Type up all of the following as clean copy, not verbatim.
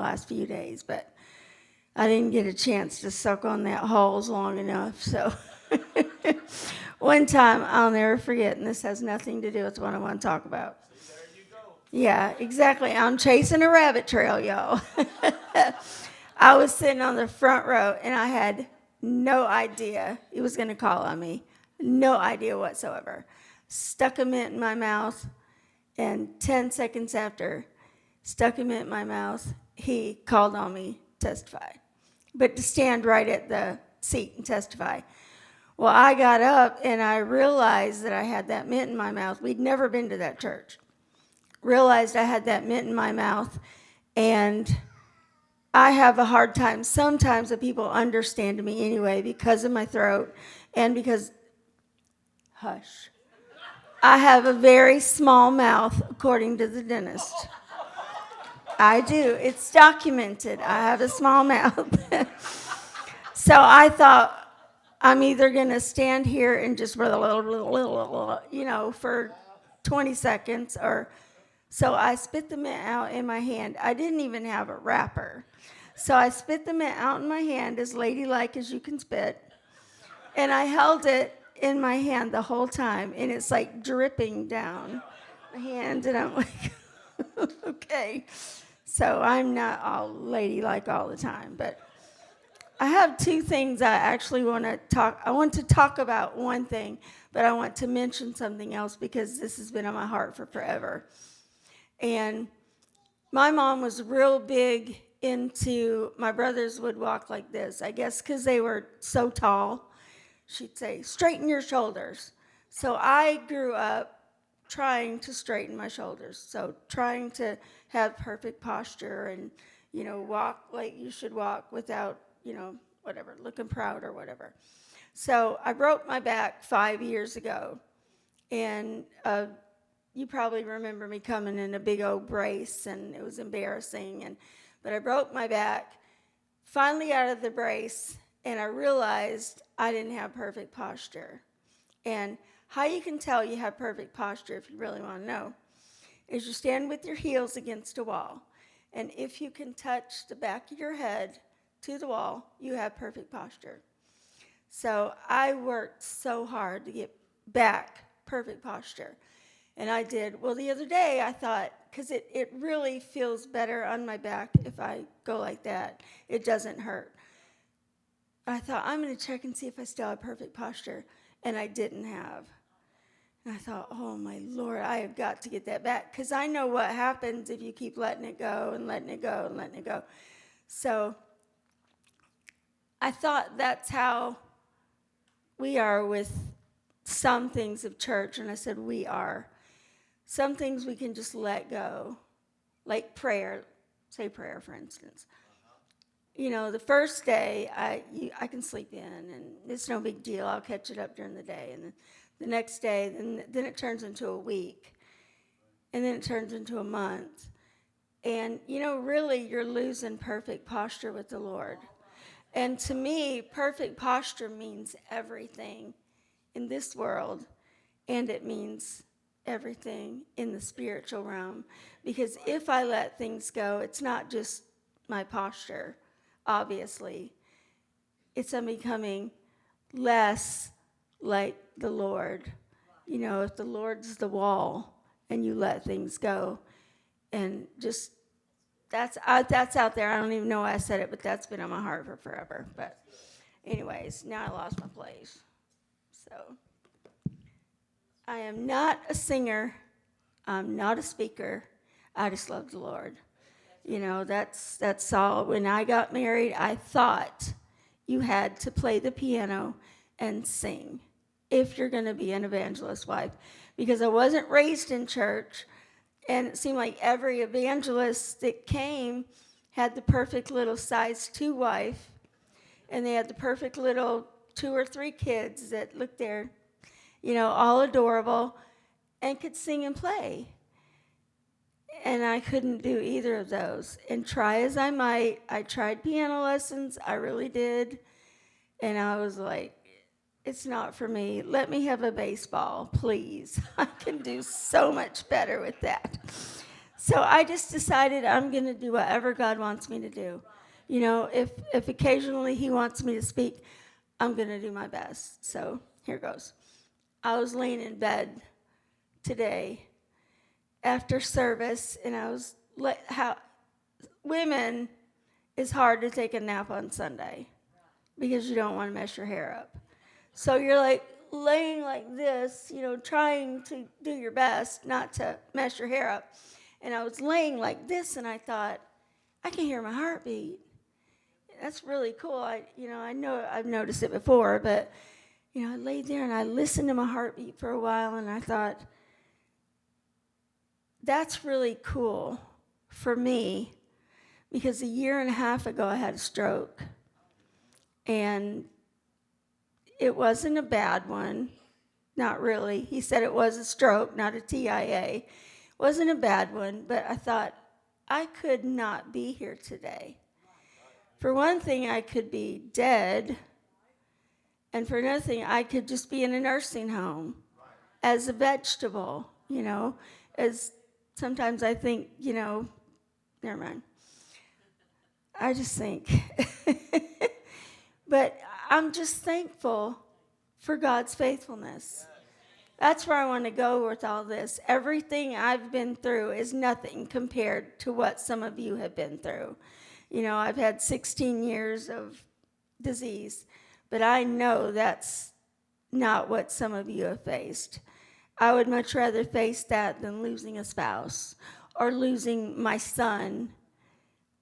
last few days, but I didn't get a chance to suck on that hose long enough. So one time I'll never forget, and this has nothing to do with what I want to talk about. See, there you go. Yeah, exactly. I'm chasing a rabbit trail, y'all. I was sitting on the front row, and I had no idea he was going to call on me. No idea whatsoever. Stuck a mint in my mouth, and 10 seconds after, stuck a mint in my mouth, he called on me to testify. But to stand right at the seat and testify. Well, I got up, and I realized that I had that mint in my mouth. We'd never been to that church. Realized I had that mint in my mouth, and I have a hard time sometimes that people understand me anyway because of my throat and because, hush, I have a very small mouth according to the dentist. I do. It's documented. I have a small mouth. So I thought I'm either going to stand here and just, for 20 seconds or... So I spit the mint out in my hand. I didn't even have a wrapper. So I spit the mint out in my hand, as ladylike as you can spit. And I held it in my hand the whole time. And it's like dripping down my hand. And I'm like, okay. So I'm not all ladylike all the time. But I have two things I actually want to talk. I want to talk about one thing, but I want to mention something else because this has been on my heart for forever. And my mom was real big into, my brothers would walk like this, I guess because they were so tall. She'd say, straighten your shoulders. So I grew up trying to straighten my shoulders. So trying to have perfect posture and, walk like you should walk without, whatever, looking proud or whatever. So I broke my back 5 years ago. And you probably remember me coming in a big old brace, and it was embarrassing. But I broke my back, finally out of the brace, and I realized I didn't have perfect posture. And how you can tell you have perfect posture, if you really want to know, is you stand with your heels against a wall. And if you can touch the back of your head to the wall, you have perfect posture. So I worked so hard to get back perfect posture. And I did. Well, the other day I thought, because it really feels better on my back if I go like that. It doesn't hurt. I thought, I'm going to check and see if I still have perfect posture. And I didn't have. And I thought, oh, my Lord, I have got to get that back. Because I know what happens if you keep letting it go and letting it go and letting it go. So I thought that's how we are with some things of church. And I said, we are. Some things we can just let go, like prayer. Say prayer, for instance. The first day, I can sleep in, and it's no big deal. I'll catch it up during the day. And the next day, then it turns into a week. And then it turns into a month. And, really, you're losing perfect posture with the Lord. And to me, perfect posture means everything in this world, and it means everything in the spiritual realm. Because if I let things go, it's not just my posture, obviously. It's I'm becoming less like the Lord. If the Lord's the wall and you let things go, and just that's out there. I don't even know why I said it, but that's been on my heart for forever. But anyways, now I lost my place. So I am not a singer. I'm not a speaker. I just love the Lord. That's all. When I got married, I thought you had to play the piano and sing if you're going to be an evangelist wife. Because I wasn't raised in church, and it seemed like every evangelist that came had the perfect little size 2 wife, and they had the perfect little 2 or 3 kids that looked there, all adorable, and could sing and play. And I couldn't do either of those. And try as I might, I tried piano lessons, I really did. And I was like, it's not for me. Let me have a baseball, please. I can do so much better with that. So I just decided I'm going to do whatever God wants me to do. You know, if occasionally he wants me to speak, I'm going to do my best. So here goes. I was laying in bed today after service, and I was how women, it's hard to take a nap on Sunday because you don't want to mess your hair up. So you're like laying like this, you know, trying to do your best not to mess your hair up. And I was laying like this, and I thought, I can hear my heartbeat. That's really cool. I know I've noticed it before, but, you know, I laid there and I listened to my heartbeat for a while, and I thought, that's really cool for me, because a year and a half ago I had a stroke. And it wasn't a bad one, not really. He said it was a stroke, not a TIA. It wasn't a bad one, but I thought, I could not be here today. For one thing, I could be dead, and for another thing, I could just be in a nursing home as a vegetable, you know, as sometimes I think, you know, never mind. I just think. But I'm just thankful for God's faithfulness. That's where I want to go with all this. Everything I've been through is nothing compared to what some of you have been through. You know, I've had 16 years of disease, but I know that's not what some of you have faced. I would much rather face that than losing a spouse or losing my son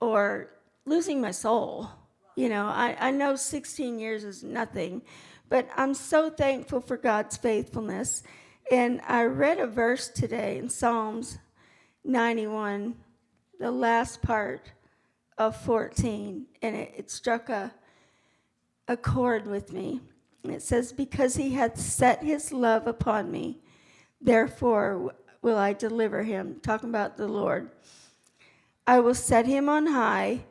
or losing my soul. You know, I know 16 years is nothing, but I'm so thankful for God's faithfulness. And I read a verse today in Psalms 91, the last part of 14, and it struck a chord with me. And it says, because he hath set his love upon me, therefore will I deliver him. Talking about the Lord. I will set him on high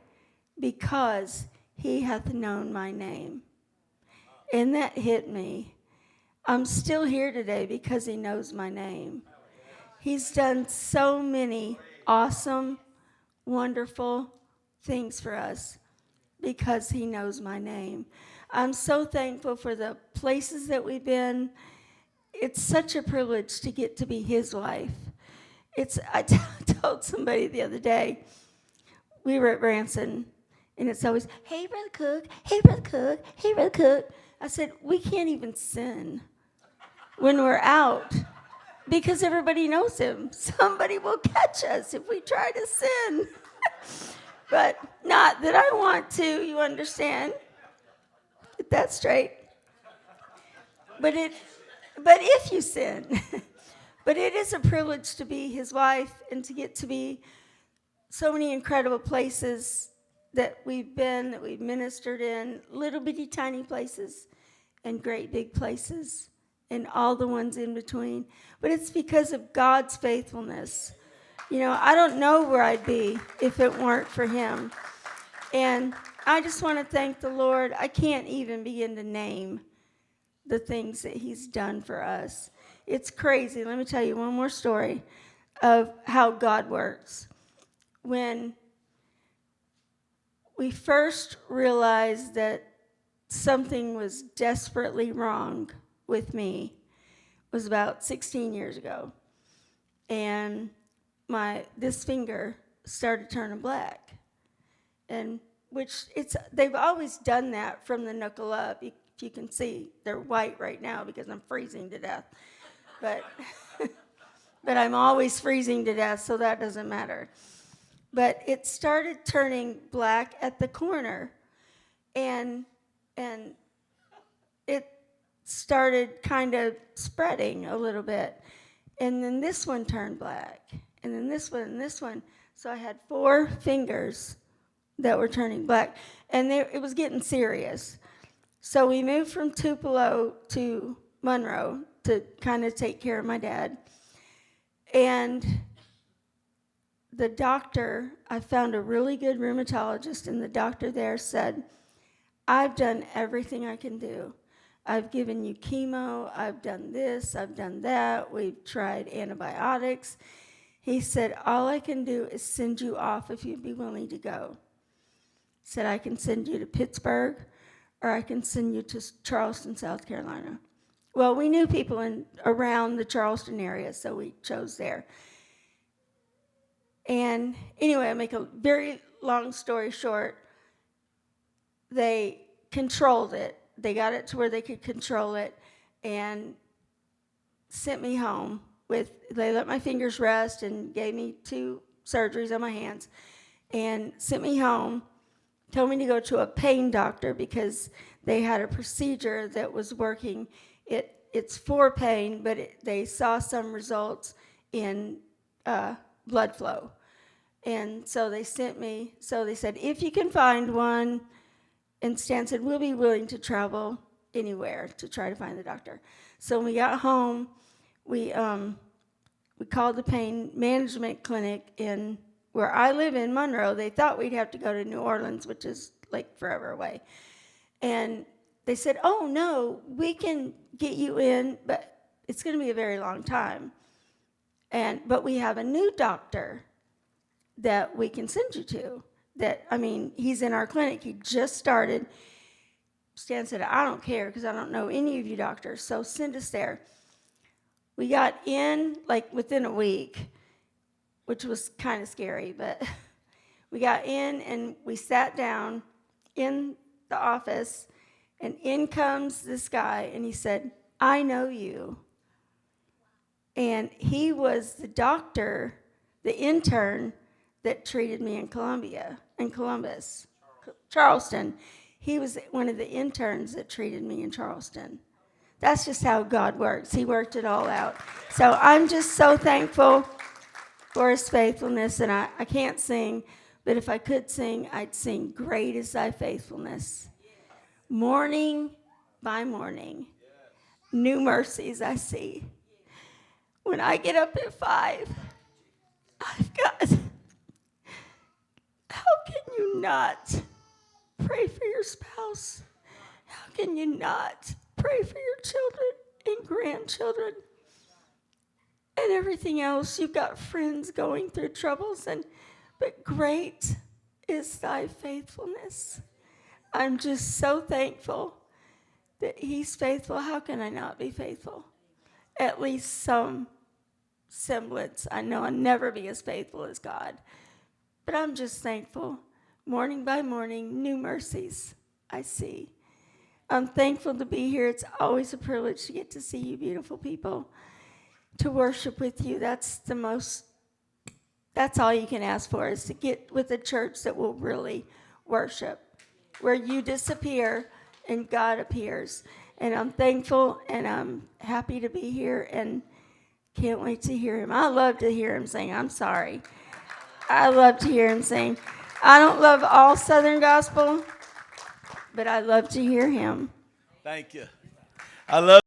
because he hath known my name. And that hit me. I'm still here today because he knows my name. He's done so many awesome, wonderful things for us because he knows my name. I'm so thankful for the places that we've been. It's such a privilege to get to be his wife. I told somebody the other day, we were at Branson, and it's always, hey, Brother Cook, hey, Brother Cook, hey, Brother Cook. I said, we can't even sin when we're out because everybody knows him. Somebody will catch us if we try to sin. But not that I want to, you understand? Get that straight. But if you sin, but it is a privilege to be his wife and to get to be so many incredible places that we've been, that we've ministered in, little bitty tiny places and great big places and all the ones in between. But it's because of God's faithfulness. You know, I don't know where I'd be if it weren't for him. And I just want to thank the Lord. I can't even begin to name the things that he's done for us. It's crazy. Let me tell you one more story of how God works. When we first realized that something was desperately wrong with me, it was about 16 years ago. And this finger started turning black. And they've always done that from the knuckle up. You can see they're white right now because I'm freezing to death. But but I'm always freezing to death, so that doesn't matter. But it started turning black at the corner, and it started kind of spreading a little bit. And then this one turned black, and then this one, and this one. So I had 4 fingers that were turning black, and it was getting serious. So we moved from Tupelo to Monroe to kind of take care of my dad. And the doctor, I found a really good rheumatologist, and the doctor there said, I've done everything I can do. I've given you chemo, I've done this, I've done that, we've tried antibiotics. He said, all I can do is send you off if you'd be willing to go. He said, I can send you to Pittsburgh, or I can send you to Charleston, South Carolina. Well, we knew people around the Charleston area, so we chose there. And anyway, I make a very long story short, they controlled it. They got it to where they could control it and sent me home. They let my fingers rest and gave me 2 surgeries on my hands and sent me home, told me to go to a pain doctor because they had a procedure that was working. It's for pain, but they saw some results in blood flow. And so they sent me, so they said, if you can find one, and Stan said, we'll be willing to travel anywhere to try to find the doctor. So when we got home, we called the pain management clinic in where I live in Monroe. They thought we'd have to go to New Orleans, which is like forever away. And they said, oh, no, we can get you in, but it's going to be a very long time. But we have a new doctor that we can send you to. He's in our clinic. He just started. Stan said, I don't care because I don't know any of you doctors, so send us there. We got in like within a week, which was kind of scary, but we got in and we sat down in the office, and in comes this guy, and he said, I know you. And he was the doctor, the intern that treated me in Columbus, Charleston. He was one of the interns that treated me in Charleston. That's just how God works. He worked it all out. So I'm just so thankful for his faithfulness, and I can't sing, but if I could sing, I'd sing, great is thy faithfulness. Morning by morning, new mercies I see. When I get up at 5, I've got, how can you not pray for your spouse? How can you not pray for your children and grandchildren and everything else? You've got friends going through troubles, but great is thy faithfulness. I'm just so thankful that he's faithful. How can I not be faithful? At least some semblance. I know I'll never be as faithful as God, but I'm just thankful. Morning by morning, new mercies I see. I'm thankful to be here. It's always a privilege to get to see you beautiful people, to worship with you. That's all you can ask for, is to get with a church that will really worship, where you disappear and God appears. And I'm thankful and I'm happy to be here and can't wait to hear him. I love to hear him sing. I'm sorry. I love to hear him sing. I don't love all Southern gospel, but I love to hear him. Thank you. I love